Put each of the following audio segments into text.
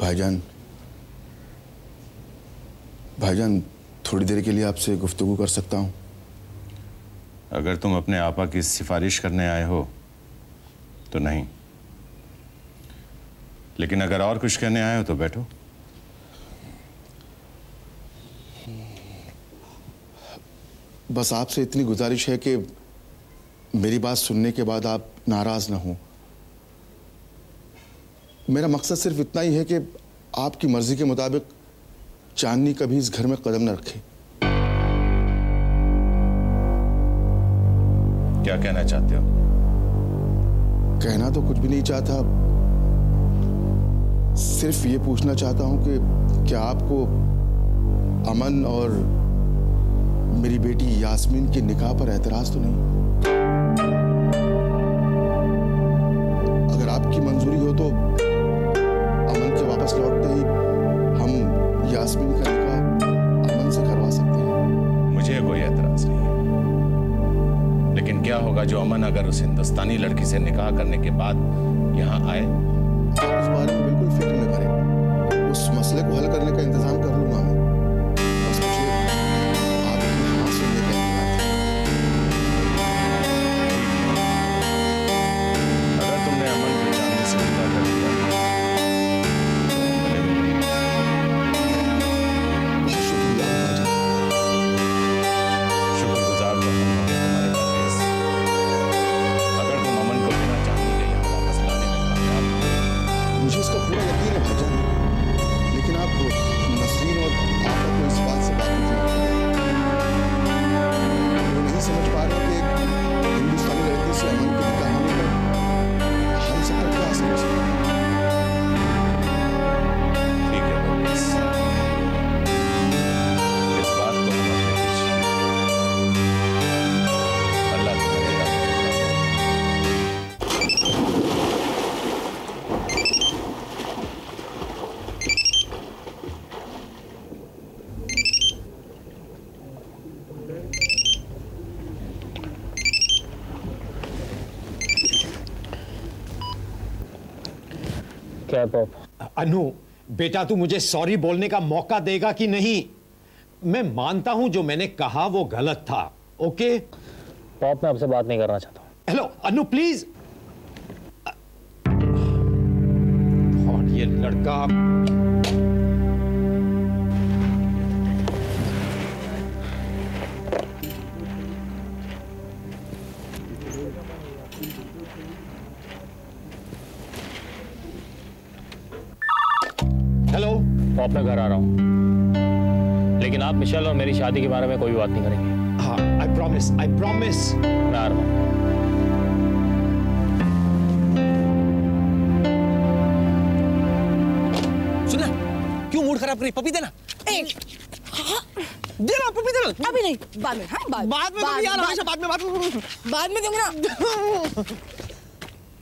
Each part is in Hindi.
भाईजान, भाईजान थोड़ी देर के लिए आपसे गुफ्तगू कर सकता हूँ? अगर तुम अपने आपा की सिफारिश करने आए हो तो नहीं, लेकिन अगर और कुछ कहने आए हो तो बैठो। बस आपसे इतनी गुजारिश है कि मेरी बात सुनने के बाद आप नाराज ना हो। मेरा मकसद सिर्फ इतना ही है कि आपकी मर्जी के मुताबिक चांदनी कभी इस घर में कदम न रखे। क्या कहना चाहते हो? कहना तो कुछ भी नहीं चाहता, सिर्फ ये पूछना चाहता हूं कि क्या आपको अमन और मेरी बेटी यास्मीन के निकाह पर एतराज तो नहीं? अगर आपकी मंजूरी हो तो अमन के वापस लौटते ही हम यास्मीन का निकाह अमन से करवा सकते हैं। मुझे कोई एतराज नहीं है, लेकिन क्या होगा जो अमन अगर उस हिंदुस्तानी लड़की से निकाह करने के बाद यहाँ आए? आप इस बारे में बिल्कुल फिक्र न करें, उस मसले को हल करने का इंतजाम कर लूंगा मैं। बस मुझे आपकी हाँ सुनने का इंतजार था। अगर तुमने अमन को चांदनी से निकाह कर दिया बहुत शुक्रिया भाईजान। शुक्रगुजार तो हम होंगे तुम्हारे परवेज़। अगर तुम अमन को बिना चांदनी के यहाँ वापस लाने में कामयाब हो, मुझे इसका पूरा यकीन है भाईजान, लेकिन आप नसरीन और आपा को इस बात से वाकिफ नहीं हैं। वो नहीं समझ पा रहे कि एक हिंदुस्तानी लड़की से अमन के निकाह होने पर हम सब पर क्या असर हो सकता है। ठीक है परवेज़, इस बात को हम अपने बीच अल्लाह तुम्हारे इरादे को पूरा करे। क्या पॉप? अनु बेटा, तू मुझे सॉरी बोलने का मौका देगा कि नहीं? मैं मानता हूं जो मैंने कहा वो गलत था। ओके पॉप, मैं आपसे बात नहीं करना चाहता हूँ। Hello Anu please. और ये लड़का हेलो। पॉप, मैं घर आ रहा हूँ, लेकिन आप मिशेल और मेरी शादी के बारे में कोई बात नहीं करेंगे। हाँ, आई प्रॉमिस, आई प्रॉमिस। मैं आ रहा हूँ। सुनना, क्यों मूड खराब करी? पपी देना। देना पपी देना। अभी नहीं, बाद में। हाँ, बाद में पपी यार, हमेशा बाद में बाद में दूंगी ना।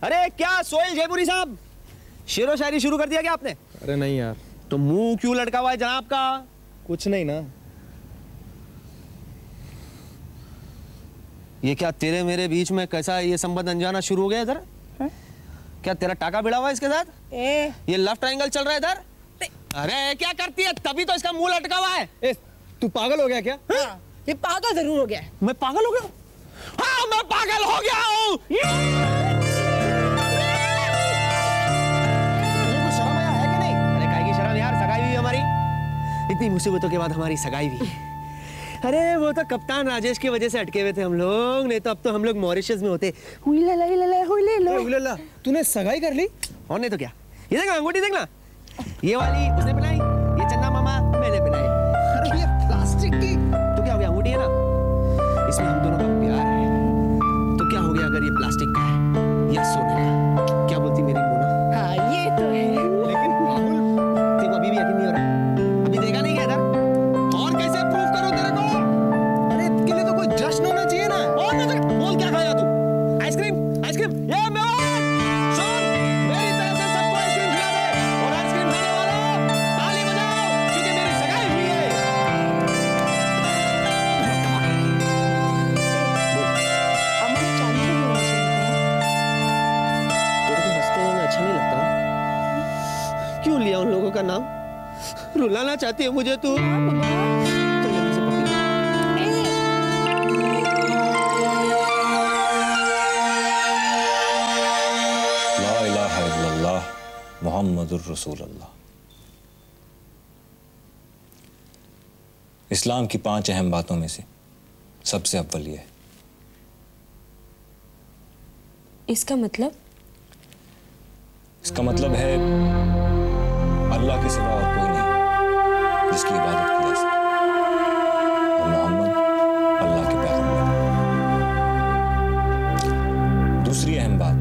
अरे क्या सोहेल जयपुरी साहब, शेरो शायरी शुरू कर दिया क्या आपने? अरे नहीं यार, तो मुंह क्यों लटका हुआ है जनाब का? कुछ नहीं ना। ये क्या तेरे मेरे बीच में कैसा ये संबंध अनजाना शुरू हो गया इधर? क्या तेरा टाका भिड़ा हुआ है इसके साथ? ये लव ट्रायंगल चल रहा है इधर? अरे क्या करती है, तभी तो इसका मुंह लटका हुआ है। ए, तू पागल हो गया क्या? हाँ, ये पागल जरूर हो गया है। मैं पागल हो गया हूँ? हाँ, मैं पागल हो गया हूँ। शर्म आया है कि नहीं? अरे काहे की शर्म यार, सगाई हुई हमारी। इतनी मुसीबतों के बाद हमारी सगाई हुई। अरे वो तो कप्तान राजेश की वजह से अटके हुए थे हम लोग, नहीं तो अब तो हम लोग मॉरिशस में होते। हुई ले लो। उलला, तूने सगाई कर ली? और नहीं तो क्या। ये देखना अंगूठी, देखना ये वाली उसने पहनाई, ये चंदा मामा मैंने पहनाई। अरे ये प्लास्टिक की तो क्या हो गया, अंगूठी है ना, इसमें हम दोनों का प्यार है। तो क्या हो गया अगर ये प्लास्टिक का है या सोने का? क्या बोलती मेरी मोना? हाँ, ये तो है। लेकिन राहुल, तेरे को अभी भी यकीन नहीं हो रहा? अभी देखा नहीं क्या इधर? और कैसे प्रूव करो तेरे को? अरे इसके लिए तो कोई जश्न होना चाहिए ना। और ना तो बोल, क्या खाया तू? आइसक्रीम? ये मैं सुन, मेरी तरफ से सबको आइसक्रीम खिला दे। और आइसक्रीम खाने वालों ताली रुलाना चाहती है मुझे तू? चल जल्दी से पकड़। ला इलाहा इल्लल्लाह मुहम्मदुर रसूलुल्लाह। इस्लाम की 5 अहम बातों में से सबसे अव्वल ये है। इसका मतलब? इसका मतलब है अल्लाह के सिवा और कोई नहीं जिसकी इबादत की जा सके, और मोहम्मद अल्लाह के पैगंबर हैं। दूसरी अहम बात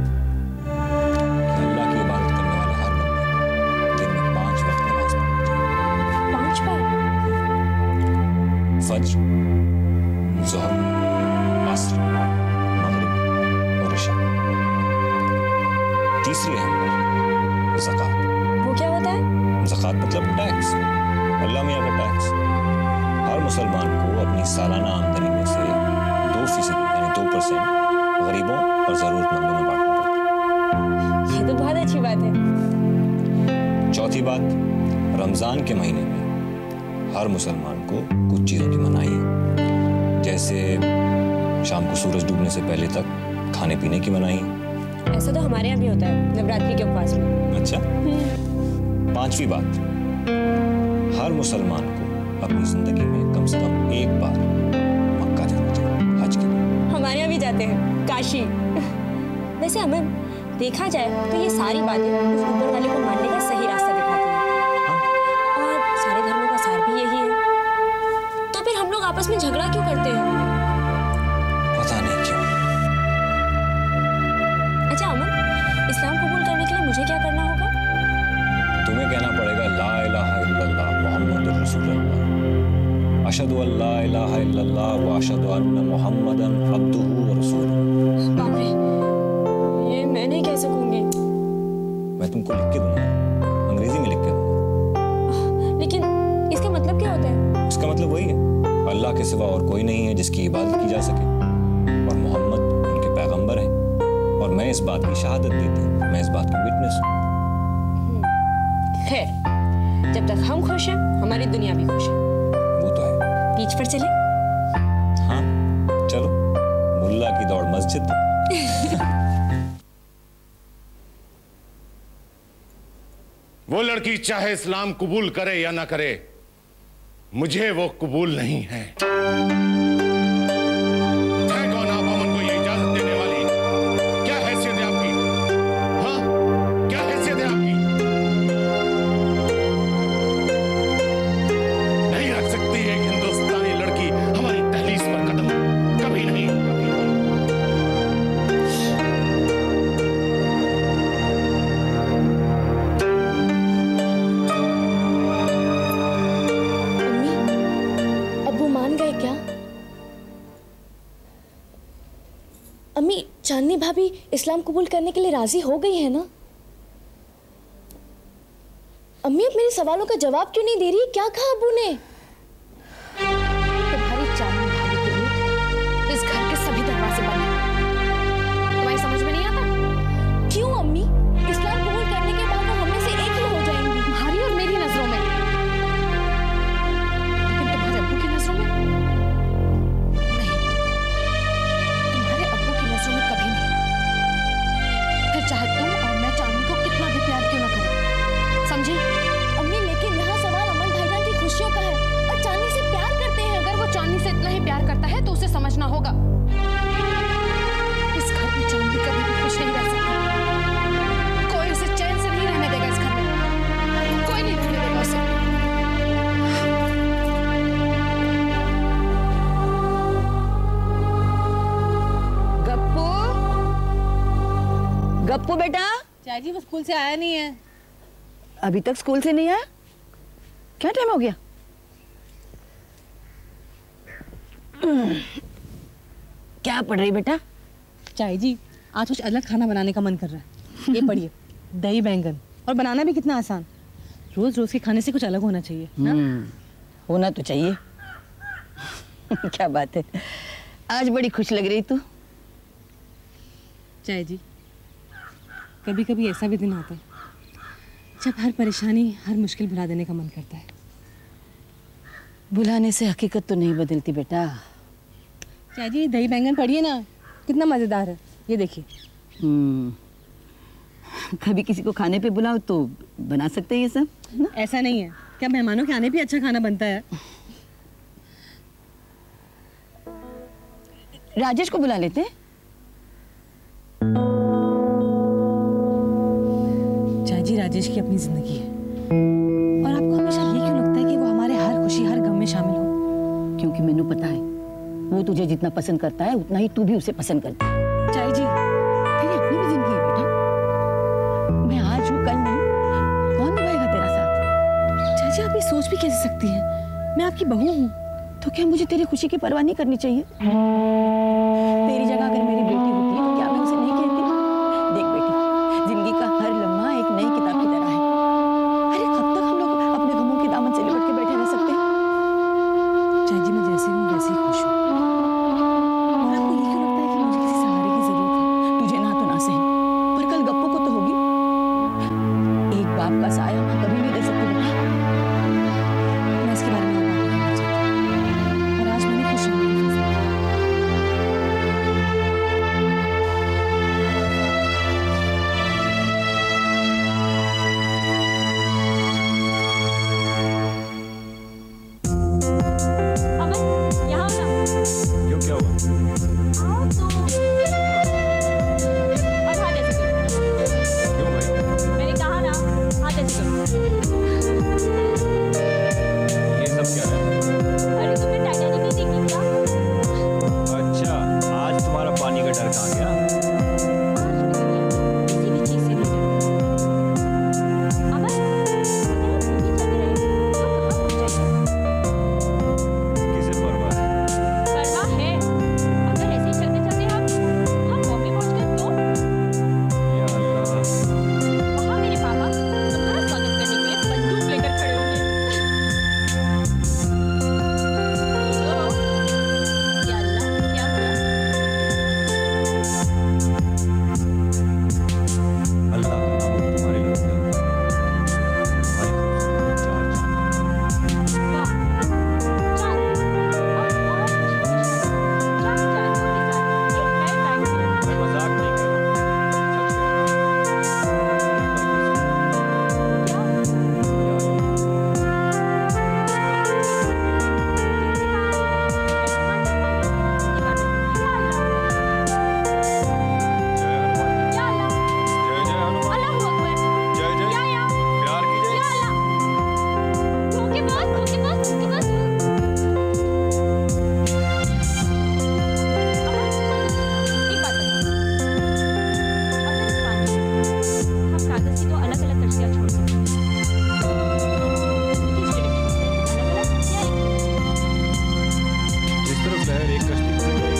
कि अल्लाह की इबादत करने वाले हर बंदे दिन में 5 वक्त नमाज पढ़नी चाहिए। 5 बार? फज्र, ज़ोहर, असर, मगरिब और इशा। तीसरी अहम बात ज़कात। वो क्या होता है? ज़कात मतलब टैक्स, अल्लाह मियाँ का टैक्स। हर मुसलमान को अपनी सालाना आमदनी में से 2% यानी 2% गरीबों और ज़रूरतमंदों में बांटना पड़ता है। ये तो बहुत अच्छी बात है। चौथी बात, रमज़ान के महीने में हर मुसलमान को कुछ चीज़ों की मनाही है, जैसे शाम को सूरज डूबने से पहले तक खाने पीने की मनाही है। ऐसा तो हमारे यहाँ भी होता है नवरात्रि के उपवास में। अच्छा। 5वीं बात, हर मुसलमान को अपनी जिंदगी में कम से कम एक बार मक्का जाना चाहिए हज के लिए। हमारे यहाँ भी जाते हैं काशी। वैसे अमन, देखा जाए तो ये सारी बातें उस ऊपर वाले को मानने का सही रास्ता दिखाती हैं। और सारे धर्मों का सार भी यही है। तो फिर हम लोग आपस में झगड़ा क्यों करते हैं? पता नहीं क्यों। अच्छा अमन, इस्लाम कबूल करने के लिए मुझे क्या करना होगा? तुम्हें कहना पड़ेगा ला इलाहा इल्लल्लाह मुहम्मदुर रसूलुल्लाह, अशहदु अन ला इलाहा इल्लल्लाह व अशहदु अन्ना मुहम्मदन अब्दुहु व रसूलुहु। बाप रे, ये मैं नहीं कह सकूंगी। मैं तुमको लिख के दूंगा, अंग्रेजी में लिख के दूंगा। लेकिन इसका मतलब क्या होता है? इसका मतलब वही है, अल्लाह के सिवा और कोई नहीं है जिसकी इबादत की जा सके, और मोहम्मद उनके पैगंबर हैं, और मैं इस बात की शहादत देती हूँ, मैं इस बात की विटनेस हूँ। खैर, जब तक हम खुश हैं, हमारी दुनिया भी खुश है। वो तो है। बीच पर चले? हाँ चलो, मुल्ला की दौड़ मस्जिद। वो लड़की चाहे इस्लाम कबूल करे या ना करे, मुझे वो कबूल नहीं है। कौन आप अमन को ये इजाजत देने वाली? क्या हैसियत है आपकी? हाँ, क्या हैसियत है आपकी? नहीं रख सकती एक हिंदुस्तानी लड़की हमारी दहलीज पर कदम, कभी नहीं, कभी नहीं। अम्मी, चांदनी भाभी इस्लाम कबूल करने के लिए राजी हो गई है ना? अम्मी, अब मेरे सवालों का जवाब क्यों नहीं दे रही? क्या कहा अब्बू ने? तुम्हारी चांदनी भाभी के लिए इस घर के सभी दरवाजे बंद हैं। तुम्हारी समझ में नहीं आता? क्यों अम्मी? इस्लाम कबूल करने के बाद वो हम में से एक ही हो जाएंगी। तुम्हारी और मेरी नजरों में, लेकिन तुम्हारे अब्बू की नजरों में नहीं। तुम्हारे अब्बू की नजरों में कभी नहीं। फिर चाहे तुम और मैं चांदनी को कितना भी प्यार क्यों ना करें, समझी? अम्मी, लेकिन यहाँ सवाल अमन भाईजान की खुशियों का है और चांदनी से प्यार करते हैं। अगर वो चांदनी से इतना ही प्यार करता है तो उसे समझना होगा इस घर में चांदनी कभी भी खुश नहीं रह सकती। कोई उसे चैन से नहीं रहने देगा इस घर में, कोई नहीं रहने देगा उसे। गप्पू, गप्पू बेटा, चाची जी वो स्कूल से आया नहीं है। अभी तक स्कूल से नहीं आया? क्या टाइम हो गया? क्या पढ़ रही बेटा? चाची जी आज कुछ अलग खाना बनाने का मन कर रहा है। ये पढ़िए, दही बैंगन, और बनाना भी कितना आसान। रोज रोज के खाने से कुछ अलग होना चाहिए ना? होना तो चाहिए। क्या बात है, आज बड़ी खुश लग रही तू। चाची जी कभी कभी ऐसा भी दिन आता है जब हर परेशानी, हर मुश्किल भुला देने का मन करता है। बुलाने से हकीकत तो नहीं बदलती बेटा। चाची दही बैंगन पड़िए ना, कितना मजेदार है, ये देखिए। कभी किसी को खाने पे बुलाओ तो बना सकते हैं ये सब ना? ऐसा नहीं है, क्या मेहमानों के आने भी अच्छा खाना बनता है। राजेश को बुला लेते हैं। चाची राजेश की अपनी जिंदगी है, और आपको हमेशा ये क्यों लगता है कि वो हमारे हर खुशी हर गम में शामिल हो? क्योंकि मैंने पता है वो तुझे जितना पसंद करता है उतना ही तू भी उसे पसंद करती है। चाची जी तेरी अपनी भी जिंदगी है बेटा, मैं आज हूँ कल नहीं, कौन निभाएगा तेरा साथ? चाची आप ये सोच भी कैसे सकती हैं, मैं आपकी बहू हूँ। तो क्या मुझे तेरी खुशी की परवाह नहीं करनी चाहिए? तेरी जगह अगर मेरी बेटी होती तो क्या मैं उसे नहीं कहती? देख बेटी, जिंदगी का हर लम्हा एक नई किताब की तरह है। अरे कब तक हम लोग अपने गमों के दामन से लिपट के बैठे रह सकते हैं? चाची मैं जैसी हूँ वैसे ही खुश हूँ। और आपको ये क्यों लगता है कि मुझे किसी सहारे की जरूरत है? तुझे ना तो ना सही, पर कल गप्पू को तो होगी। एक बाप का साया मां कभी नहीं दे सकती बेटा। मैं इसके बारे में और बात नहीं करना चाहती, और आज मैंने खुश होने की फैसला किया। अमन यहाँ आओ ना। क्यों, क्या हुआ? आओ तो। और हाथ ऐसे करो। क्यों भाई? मैंने कहा ना, हाथ ऐसे करो। ये सब क्या है? अरे तुमने टाइटैनिक नहीं देखी क्या? अच्छा, आज तुम्हारा पानी का डर कहाँ गया? किसी भी चीज से नहीं डरती। अमन, अगर हम नीचे चलते रहे तो कहाँ पहुँच जाएंगे? किसे परवाह है? परवाह है, अगर ऐसे ही चलते चलते हम बॉम्बे पहुँच गए तो? या अल्लाह, वहाँ मेरे पापा तुम्हारा स्वागत करने के लिए बंदूक लेकर खड़े होंगे। तो, या अल्लाह, क्या हुआ? अल्लाह का नाम तुम्हारे लिए होता है। तुम्हारे खूबसूरत चार चांद। वाह, चाँद, और चाँद चाँदों के साथ एक नए टाइम के मैं मजाक नहीं कर रहा हूँ, सच क्या? कह रहा हूँ। जय जय हनुमान, जय जय, प्यार की जय। जिस तरफ लहर एक कश्ती को ले जाएगी,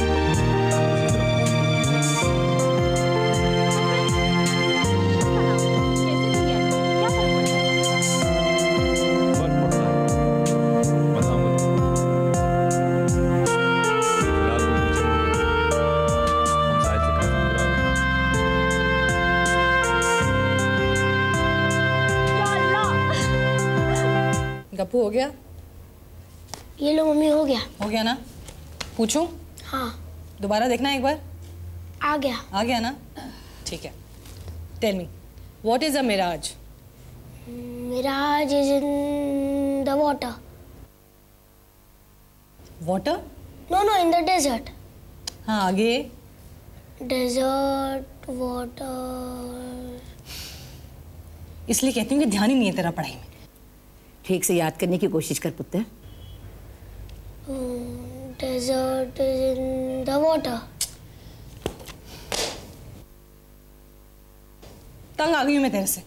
उसी तरफ फर्क पड़ता है। बताऊंगा तुमको। फिलहाल तुम नीचे मुड़ गए। हम शायद से काफी दूर आ गए। गप्पू हो गया? ये लो मम्मी, हो गया। हो गया ना? पूछूं? हाँ, दोबारा देखना एक बार। आ गया। आ गया ना? ठीक है। Tell me, what is a mirage? Mirage is in the water. Water? No no, in the desert. हाँ, आगे। Desert water. इसलिए कहती हूँ कि ध्यान ही नहीं है तेरा पढ़ाई में। ठीक से याद करने की कोशिश कर पुत्र। Desert is in the water. तंग आ गई हूँ मैं तेरे से।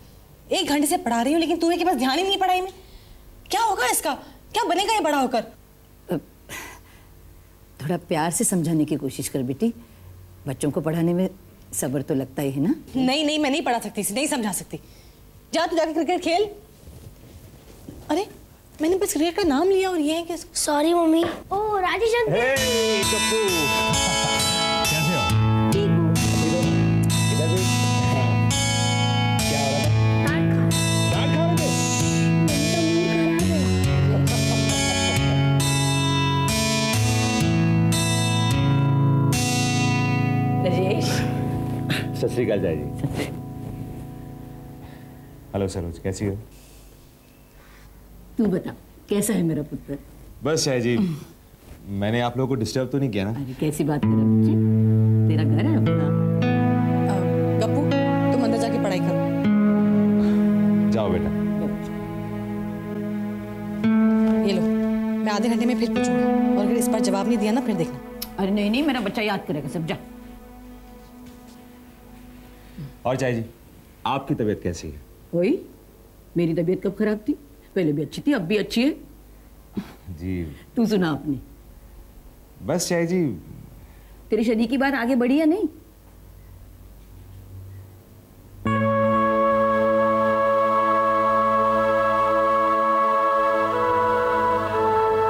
1 घंटे से पढ़ा रही हूँ लेकिन तुम्हें के पास ध्यान ही नहीं पढ़ाई में। क्या होगा इसका? क्या बनेगा ये बड़ा होकर? थोड़ा प्यार से समझाने की कोशिश कर बेटी, बच्चों को पढ़ाने में सब्र तो लगता ही है ना। नहीं नहीं, मैं नहीं पढ़ा सकती इसे, नहीं समझा सकती। जा तू जाके क्रिकेट खेल। अरे मैंने बस क्रिकेट का नाम लिया और ये है कि सॉरी मम्मी। ओ राजेश अंकल। कैसे हो? ठीक हूँ। इधर भी। क्या हो रहा था? डांट खा। डांट खा रहे थे? मेरा मूड खराब है। सत श्री अकाल जय जी। हेलो सरोज, कैसी हो? तू बता कैसा है मेरा पुत्र? बस जय जी, मैंने आप लोगों को डिस्टर्ब तो नहीं किया ना? अरे कैसी बात कर रहा है बच्चे, तेरा घर है अपना। गप्पू तुम अंदर जाके पढ़ाई करो। जाओ बेटा। ये लो, मैं आधे घंटे में फिर पूछूंगी और अगर इस बार जवाब नहीं दिया ना फिर देखना। अरे नहीं नहीं, मेरा बच्चा याद करेगा सब। जा। और जय जी, आपकी तबीयत कैसी है? कोई मेरी तबीयत कब खराब थी? पहले भी अच्छी थी, अब भी अच्छी है। जी तू सुना अपनी। बस जय जी, तेरी शादी की बात आगे बढ़ी या नहीं?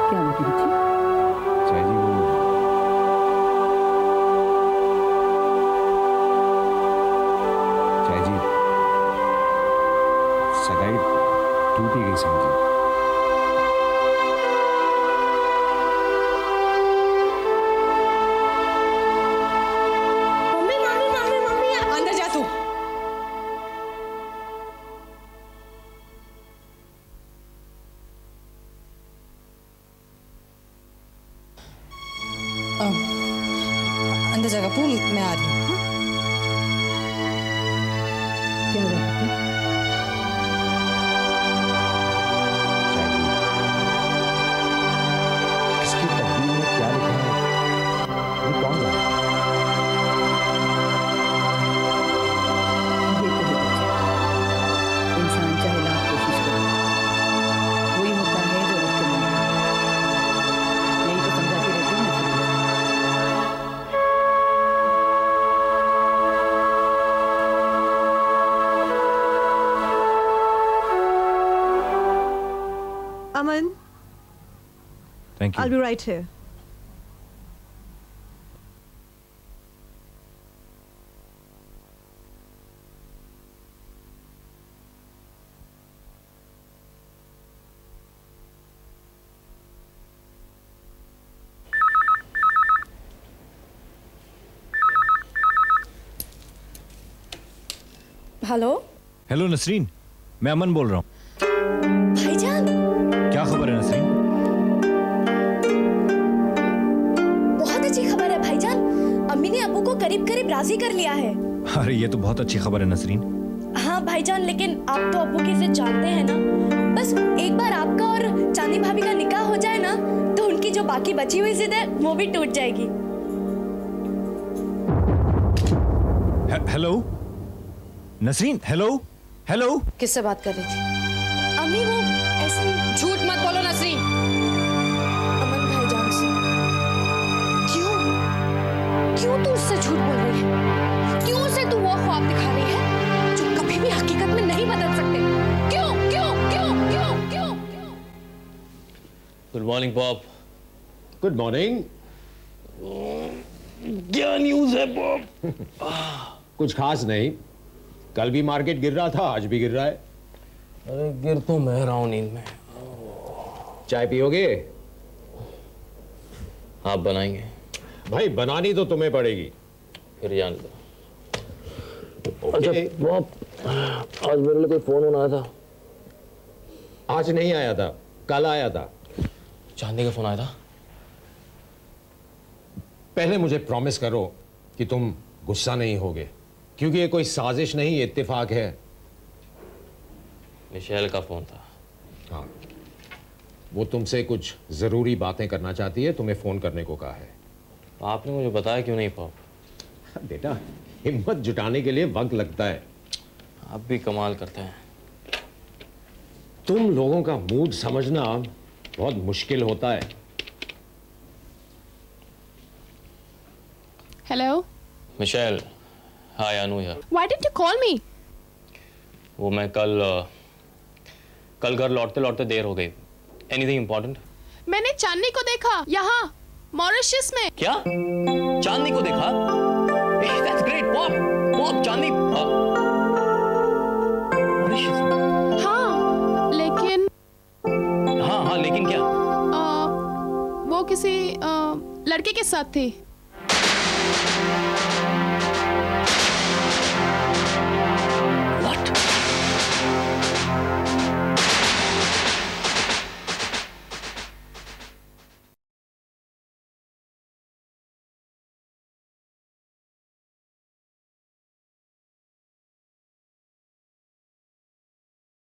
क्या बात है बच्ची? जय जी वो जय जी, सगाई टूट ही गई समझी। अंदर जा तू। अंदर जा गप्पू, मैं आ रही हूँ। क्या बात है? इसकी तकदीर में क्या लिखा है, ये कौन जाने? देखो बच्चे, इंसान चाहे लाख कोशिश करे, वही होता है जो उसके मन में है। यही तो समझाती रहती हूँ मैं। Aman, thank I'll be right here. Hello hello Nasreen, मैं अमन बोल रहा हूँ। भाईजान, क्या खबर है नसरीन? बहुत अच्छी खबर है भाईजान। अम्मी ने अब्बू को करीब करीब राजी कर लिया है। अरे ये तो बहुत अच्छी खबर है नसरीन। हाँ भाईजान, लेकिन आप तो अब्बू की इज्जत जानते हैं ना। बस एक बार आपका और चांदी भाभी का निकाह हो जाए ना तो उनकी जो बाकी बची हुई जिद है वो भी टूट जाएगी। Hello Nasreen, hello hello. किससे बात कर रही थी? अम्मी वो ऐसे ही झूठ मत बोलो नसरीन। अमन भाईजान से। क्यों क्यों तू उससे झूठ बोल रही है? क्यों उसे तू वो ख्वाब दिखा रही है जो कभी भी हकीकत में नहीं बदल सकते? क्यों क्यों क्यों क्यों क्यों क्यों? Good morning pop. Good morning. क्या न्यूज़ है पॉप? कुछ खास नहीं, कल भी मार्केट गिर रहा था, आज भी गिर रहा है। अरे गिर तो मैं रहा हूँ नींद में। चाय पियोगे? आप बनाएंगे? भाई बनानी तो तुम्हें पड़ेगी। फिर जान दो। अच्छा पॉप, आज मेरे लिए कोई फोन होना था? आज नहीं आया था, कल आया था। चांदी का फोन आया था? पहले मुझे प्रॉमिस करो कि तुम गुस्सा नहीं होगे, क्योंकि ये कोई साजिश नहीं, ये इत्तेफाक है। मिशेल का फोन था। हाँ, वो तुमसे कुछ जरूरी बातें करना चाहती है, तुम्हें फोन करने को कहा है। आपने मुझे बताया क्यों नहीं पॉप? बेटा, हिम्मत जुटाने के लिए वक्त लगता है। आप भी कमाल करते हैं। तुम लोगों का मूड समझना बहुत मुश्किल होता है। Hello Michelle, hi Anu here. Why did you call me? वो मैं कल घर लौटते लौटते देर हो गई। Anything important? मैंने चांदनी को देखा यहाँ मॉरिशस में। क्या? चांदनी को देखा? That's great pop. Pop Chandni Mauritius में? हाँ लेकिन हाँ हाँ लेकिन क्या? वो किसी लड़के के साथ थी।